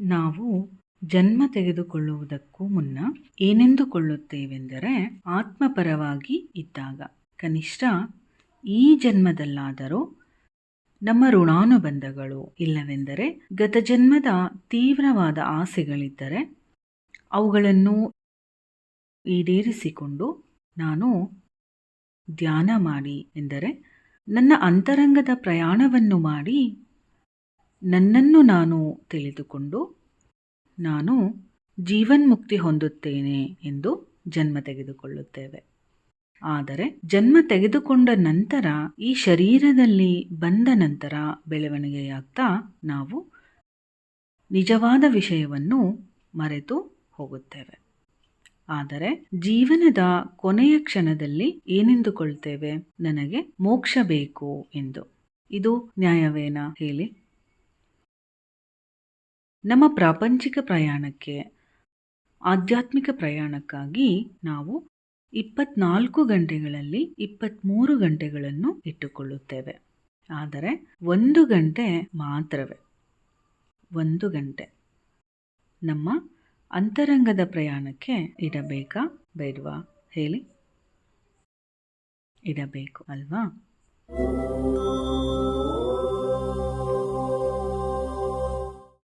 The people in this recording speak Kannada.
ನಾವು ಜನ್ಮ ತೆಗೆದುಕೊಳ್ಳುವುದಕ್ಕೂ ಮುನ್ನ ಏನೆಂದುಕೊಳ್ಳುತ್ತೇವೆಂದರೆ, ಆತ್ಮಪರವಾಗಿ ಇದ್ದಾಗ ಕನಿಷ್ಠ ಈ ಜನ್ಮದಲ್ಲಾದರೂ ನಮ್ಮ ಋಣಾನುಬಂಧಗಳು ಇಲ್ಲವೆಂದರೆ ಗತ ಜನ್ಮದ ತೀವ್ರವಾದ ಆಸೆಗಳಿದ್ದರೆ ಅವುಗಳನ್ನು ಈಡೇರಿಸಿಕೊಂಡು ನಾನು ಧ್ಯಾನ ಮಾಡಿ ಎಂದರೆ ನನ್ನ ಅಂತರಂಗದ ಪ್ರಯಾಣವನ್ನು ಮಾಡಿ ನನ್ನನ್ನು ನಾನು ತಿಳಿದುಕೊಂಡು ನಾನು ಜೀವನ್ಮುಕ್ತಿ ಹೊಂದುತ್ತೇನೆ ಎಂದು ಜನ್ಮ ತೆಗೆದುಕೊಳ್ಳುತ್ತೇವೆ. ಆದರೆ ಜನ್ಮ ತೆಗೆದುಕೊಂಡ ನಂತರ ಈ ಶರೀರದಲ್ಲಿ ಬಂದ ನಂತರ ಬೆಳವಣಿಗೆಯಾಗ್ತಾ ನಾವು ನಿಜವಾದ ವಿಷಯವನ್ನು ಮರೆತು ಹೋಗುತ್ತೇವೆ. ಆದರೆ ಜೀವನದ ಕೊನೆಯ ಕ್ಷಣದಲ್ಲಿ ಏನೆಂದುಕೊಳ್ತೇವೆ? ನನಗೆ ಮೋಕ್ಷ ಬೇಕು ಎಂದು. ಇದು ನ್ಯಾಯವೇನಾ ಹೇಳಿ? ನಮ್ಮ ಪ್ರಾಪಂಚಿಕ ಪ್ರಯಾಣಕ್ಕೆ, ಆಧ್ಯಾತ್ಮಿಕ ಪ್ರಯಾಣಕ್ಕಾಗಿ ನಾವು 24 ಗಂಟೆಗಳಲ್ಲಿ 23 ಗಂಟೆಗಳನ್ನು ಇಟ್ಟುಕೊಳ್ಳುತ್ತೇವೆ. ಆದರೆ 1 ಗಂಟೆ ಮಾತ್ರವೇ, 1 ಗಂಟೆ ನಮ್ಮ ಅಂತರಂಗದ ಪ್ರಯಾಣಕ್ಕೆ ಇಡಬೇಕಾ ಬೇಡವಾ ಹೇಳಿ? ಇಡಬೇಕು ಅಲ್ವಾ?